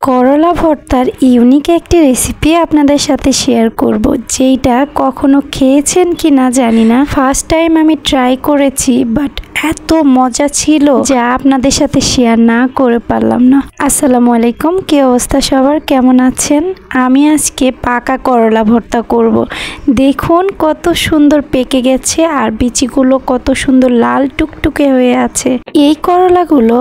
করলা ভর্তার ইউনিক একটি রেসিপি আপনাদের সাথে শেয়ার করব, যেটা কখনো খেয়েছেন কি না জানি না। ফার্স্ট টাইম আমি ট্রাই করেছি, বাট এত মজা ছিল যা আপনাদের সাথে শেয়ার না করে পারলাম না। আসসালামু আলাইকুম, কি অবস্থা সবার, কেমন আছেন? আমি আজকে পাকা করলা ভর্তা করব। দেখুন কত সুন্দর পেকে গেছে আর বিচিগুলো কত সুন্দর লাল টুকটুকে হয়ে আছে। এই করলাগুলো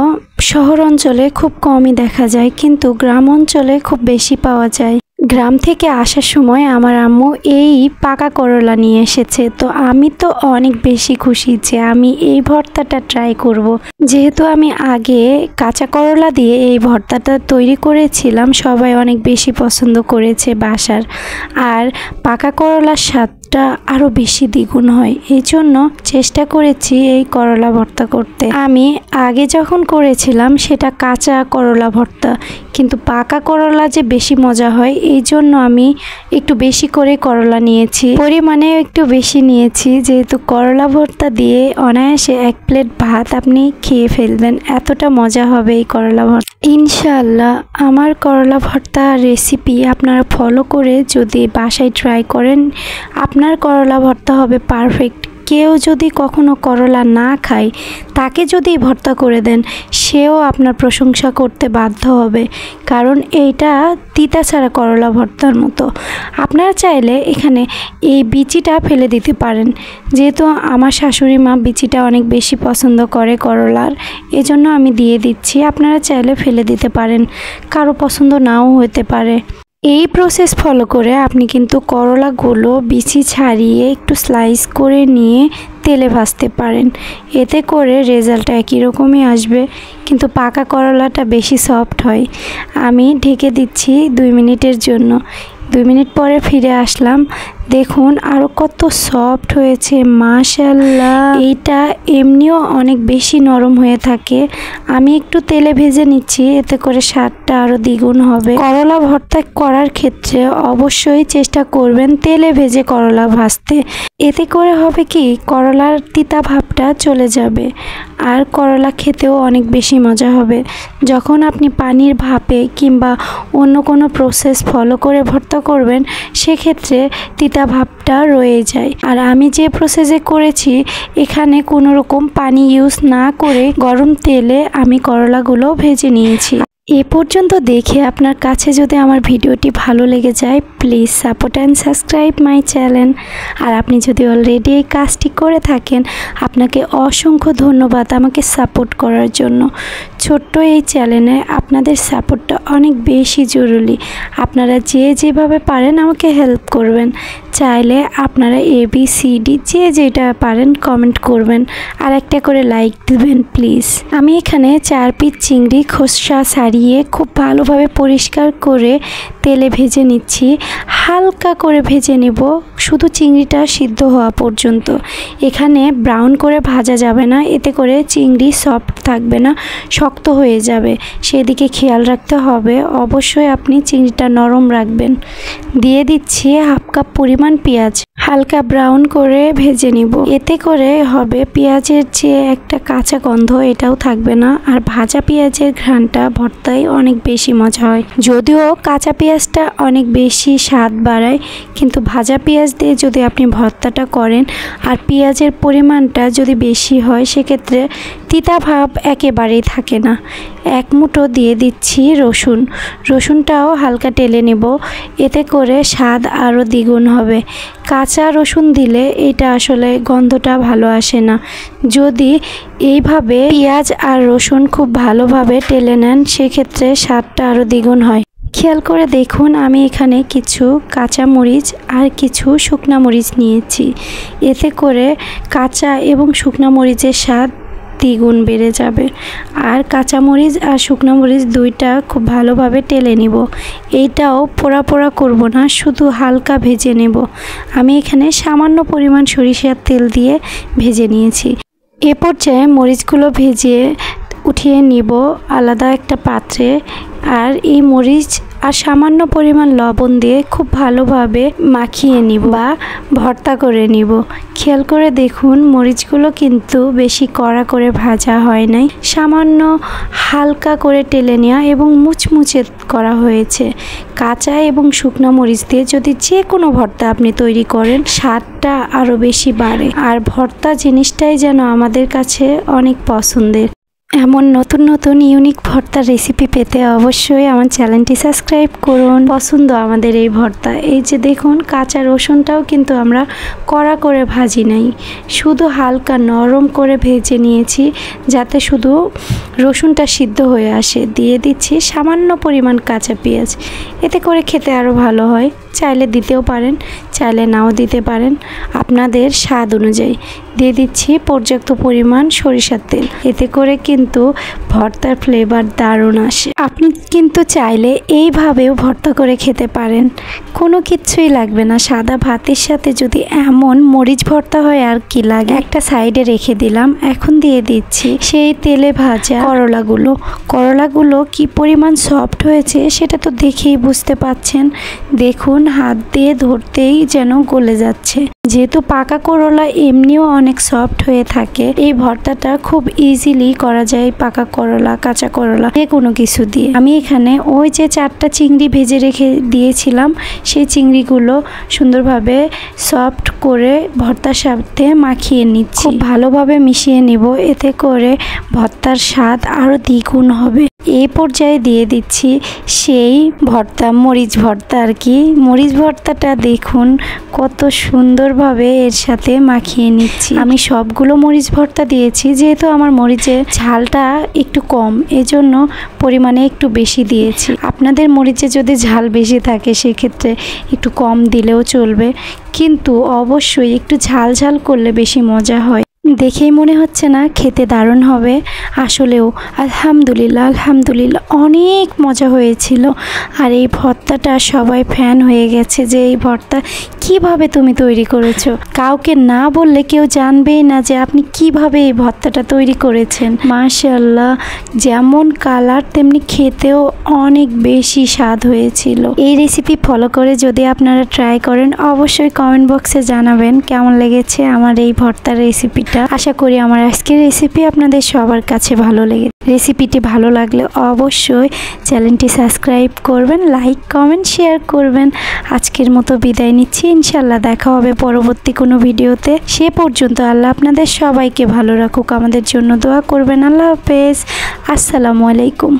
শহর অঞ্চলে খুব কমই দেখা যায়, কিন্তু গ্রাম অঞ্চলে খুব বেশি পাওয়া যায়। গ্রাম থেকে আসার সময় আমার আম্মু এই পাকা করলা নিয়ে এসেছে, তো আমি তো অনেক বেশি খুশি যে আমি এই ভর্তাটা ট্রাই করব। যেহেতু আমি আগে কাঁচা করলা দিয়ে এই ভর্তাটা তৈরি করেছিলাম, সবাই অনেক বেশি পছন্দ করেছে বাসার। আর পাকা করলার স্বাদটা আরও বেশি দ্বিগুণ হয়, এই জন্য চেষ্টা করেছি এই করলা ভর্তা করতে। আমি আগে যখন করেছিলাম সেটা কাঁচা করলা ভর্তা, কিন্তু পাকা করলা যে বেশি মজা হয় এই জন্য আমি একটু বেশি করে করলা নিয়েছি, পরিমাণে একটু বেশি নিয়েছি, যেহেতু করলা ভর্তা দিয়ে অনায়াসে 1 প্লেট ভাত আপনি খেয়ে ফেলবেন, এতটা মজা হবে এই করলা ভর্তা। ইনশাআল্লাহ আমার করলা ভর্তা রেসিপি আপনারা ফলো করে যদি বাসায় ট্রাই করেন, আপনার করলা ভর্তা হবে পারফেক্ট। কেউ যদি কখনো করলা না খায়, তাকে যদি ভর্তা করে দেন, সেও আপনার প্রশংসা করতে বাধ্য হবে, কারণ এইটা তিতা ছাড়া করলা ভর্তার মতো। আপনারা চাইলে এখানে এই বিচিটা ফেলে দিতে পারেন, যেহেতু আমার শাশুড়ি মা বিচিটা অনেক বেশি পছন্দ করে করলার, এজন্য আমি দিয়ে দিচ্ছি। আপনারা চাইলে ফেলে দিতে পারেন, কারো পছন্দ নাও হতে পারে। এই প্রসেস ফলো করে আপনি কিন্তু করলাগুলো বিচি ছাড়িয়ে একটু স্লাইস করে নিয়ে তেলে ভাজতে পারেন, এতে করে রেজাল্টটা একই রকমই আসবে, কিন্তু পাকা করলাটা বেশি সফট হয়। আমি ঢেকে দিচ্ছি 2 মিনিটের জন্য। 2 মিনিট পরে ফিরে আসলাম, দেখুন আরও কত সফট হয়েছে, মাশাআল্লাহ। এইটা এমনিও অনেক বেশি নরম হয়ে থাকে, আমি একটু তেলে ভেজে নিচ্ছি, এতে করে স্বাদটা আরও দ্বিগুণ হবে। করলা ভর্তা করার ক্ষেত্রে অবশ্যই চেষ্টা করবেন তেলে ভেজে করলা ভাজতে, এতে করে হবে কি করলার তিতা ভাবটা চলে যাবে আর করলা খেতেও অনেক বেশি মজা হবে। যখন আপনি পানির ভাপে কিংবা অন্য কোনো প্রসেস ফলো করে ভর্তা করবেন, সেক্ষেত্রে তিতা ভাবটা রয়ে যায়। আর আমি যে প্রসেসে করেছি, এখানে কোনো রকম পানি ইউজ না করে গরম তেলে আমি করলাগুলো ভেজে নিয়েছি। এ পর্যন্ত দেখে আপনার কাছে যদি আমার ভিডিওটি ভালো লেগে যায়, please support and subscribe my channel. আর আপনি যদি অলরেডি এই কাজটি করে থাকেন, আপনাকে অসংখ্য ধন্যবাদ আমাকে সাপোর্ট করার জন্য। ছোট্ট এই চ্যানেলে আপনাদের সাপোর্টটা অনেক বেশি জরুরি। আপনারা যেভাবে পারেন আমাকে হেল্প করবেন। চাইলে আপনারা ABCD যেটা পারেন কমেন্ট করবেন, আর একটা করে লাইক দেবেন প্লিজ। আমি এখানে 4 পিস চিংড়ি খোসা ছাড়িয়ে খুব ভালোভাবে পরিষ্কার করে তেলে ভেজে নিচ্ছি। হালকা করে ভেজে নেব, শুধু চিংড়িটা সিদ্ধ হওয়া পর্যন্ত। এখানে ব্রাউন করে ভাজা যাবে না, এতে করে চিংড়ি সফট থাকবে না, শক্ত হয়ে যাবে, সেদিকে খেয়াল রাখতে হবে। অবশ্যই আপনি চিংড়িটা নরম রাখবেন। দিয়ে দিচ্ছি 1/2 কাপ পরিমাণ পেঁয়াজ, হালকা ব্রাউন করে ভেজে নিব, এতে করে হবে পেঁয়াজের যে একটা কাঁচা গন্ধ এটাও থাকবে না, আর ভাজা পেঁয়াজের ঘ্রাণটা ভর্তায় অনেক বেশি মজা হয়। যদিও কাঁচা পেঁয়াজটা অনেক বেশি স্বাদ বাড়ায়, কিন্তু ভাজা পেঁয়াজ দিয়ে যদি আপনি ভর্তাটা করেন আর পেঁয়াজের পরিমাণটা যদি বেশি হয়, সেক্ষেত্রে তিতা ভাব একেবারেই থাকে না। 1 মুঠো দিয়ে দিচ্ছি রসুন, রসুনটাও হালকা টেলে নেব, এতে করে স্বাদ আরও দ্বিগুণ হবে। কাঁচা রসুন দিলে এটা আসলে গন্ধটা ভালো আসে না। যদি এইভাবে পেঁয়াজ আর রসুন খুব ভালোভাবে টেলে নেন, সেক্ষেত্রে স্বাদটা আরও দ্বিগুণ হয়। খেয়াল করে দেখুন, আমি এখানে কিছু কাঁচা মরিচ আর কিছু শুকনা মরিচ নিয়েছি, এতে করে কাঁচা এবং শুকনা মরিচের স্বাদ দ্বিগুণ বেড়ে যাবে। আর কাঁচামরিচ আর শুকনো মরিচ দুইটা খুব ভালোভাবে টেলে নিব। এইটাও পোড়া পোড়া করব না, শুধু হালকা ভেজে নেব। আমি এখানে সামান্য পরিমাণ সরিষার তেল দিয়ে ভেজে নিয়েছি। এ পর্যায়ে মরিচগুলো ভেজে উঠিয়ে নিব আলাদা একটা পাত্রে। আর এই মরিচ আর সামান্য পরিমাণ লবণ দিয়ে খুব ভালোভাবে মাখিয়ে নিব বা ভর্তা করে নিব। খেয়াল করে দেখুন মরিচগুলো কিন্তু বেশি কড়া করে ভাজা হয় নাই, সামান্য হালকা করে টেলে নেওয়া এবং মুচমুচে করা হয়েছে। কাঁচা এবং শুকনো মরিচ দিয়ে যদি যে কোনো ভর্তা আপনি তৈরি করেন স্বাদটা আরও বেশি বাড়ে। আর ভর্তা জিনিসটাই যেন আমাদের কাছে অনেক পছন্দের। এমন নতুন নতুন ইউনিক ভর্তার রেসিপি পেতে অবশ্যই আমার চ্যানেলটি সাবস্ক্রাইব করুন। পছন্দ আমাদের এই ভর্তা। এই যে দেখুন কাঁচা রসুনটাও কিন্তু আমরা কড়া করে ভাজি নাই, শুধু হালকা নরম করে ভেজে নিয়েছি যাতে শুধু রসুনটা সিদ্ধ হয়ে আসে। দিয়ে দিচ্ছি সামান্য পরিমাণ কাঁচা পেঁয়াজ, এতে করে খেতে আরও ভালো হয়। চাইলে দিতেও পারেন, চাইলে নাও দিতে পারেন, আপনাদের স্বাদ অনুযায়ী। দিয়ে দিচ্ছি পর্যাপ্ত পরিমাণ সরিষার তেল, এতে করে কিন্তু ভর্তার ফ্লেভার দারুণ আসে। আপনি কিন্তু চাইলে এইভাবেও ভর্তা করে খেতে পারেন, কোনো কিছুই লাগবে না। সাদা ভাতের সাথে যদি এমন মরিচ ভর্তা হয় আর কি লাগে। একটা সাইডে রেখে দিলাম। এখন দিয়ে দিচ্ছি সেই তেলে ভাজা করলাগুলো কি পরিমাণ সফট হয়েছে সেটা তো দেখেই বুঝতে পাচ্ছেন। দেখুন হাত দিয়ে ধরতেই যেন গলে যাচ্ছে। যেহেতু পাকা করলা এমনিও অনেক সফট হয়ে থাকে, এই ভর্তাটা খুব ইজিলি করা যায় পাকা করলা, কাঁচা করলা, যে কোনো কিছু দিয়ে। আমি এখানে ওই যে 4টা চিংড়ি ভেজে রেখে দিয়েছিলাম, সেই চিংড়িগুলো সুন্দরভাবে সফট করে ভর্তার সাথে মাখিয়ে নিচ্ছি। খুব ভালোভাবে মিশিয়ে নিব, এতে করে ভর্তার স্বাদ আরও দ্বিগুণ হবে। এই পর্যায়ে দিয়ে দিচ্ছি সেই ভর্তা, মরিচ ভর্তা আর কি। মরিচ ভর্তাটা দেখুন কত সুন্দরভাবে এর সাথে মাখিয়ে নিচ্ছি। আমি সবগুলো মরিচ ভর্তা দিয়েছি, যেহেতু আমার মরিচের ঝালটা একটু কম, এজন্য পরিমাণে একটু বেশি দিয়েছি। আপনাদের মরিচে যদি ঝাল বেশি থাকে সেক্ষেত্রে একটু কম দিলেও চলবে, কিন্তু অবশ্যই একটু ঝাল ঝাল করলে বেশি মজা হয়। দেখেই মনে হচ্ছে না খেতে দারুণ হবে? আসলেও আলহামদুলিল্লাহ অনেক মজা হয়েছিল। আর এই ভর্তাটা সবাই ফ্যান হয়ে গেছে যে এই ভর্তা কিভাবে তুমি তৈরি করেছো। কাউকে না বললে কেউ জানবেই না যে আপনি কিভাবে এই ভর্তাটা তৈরি করেছেন। মাশাআল্লাহ, যেমন কালার তেমনি খেতেও অনেক বেশি স্বাদ হয়েছিল। এই রেসিপি ফলো করে যদি আপনারা ট্রাই করেন অবশ্যই কমেন্ট বক্সে জানাবেন কেমন লেগেছে আমার এই ভর্তার রেসিপিটা। আশা করি আমার আজকের রেসিপি আপনাদের সবার কাছে ভালো লেগেছে। রেসিপিটি ভালো লাগলে অবশ্যই চ্যানেলটি সাবস্ক্রাইব করবেন, লাইক কমেন্ট শেয়ার করবেন। আজকের মতো বিদায় নিচ্ছি, ইনশাল্লাহ দেখা হবে পরবর্তী কোনো ভিডিওতে। সে পর্যন্ত আল্লাহ আপনাদের সবাইকে ভালো রাখুক, আমাদের জন্য দোয়া করবেন। আল্লাহ হাফেজ, আসসালামু আলাইকুম।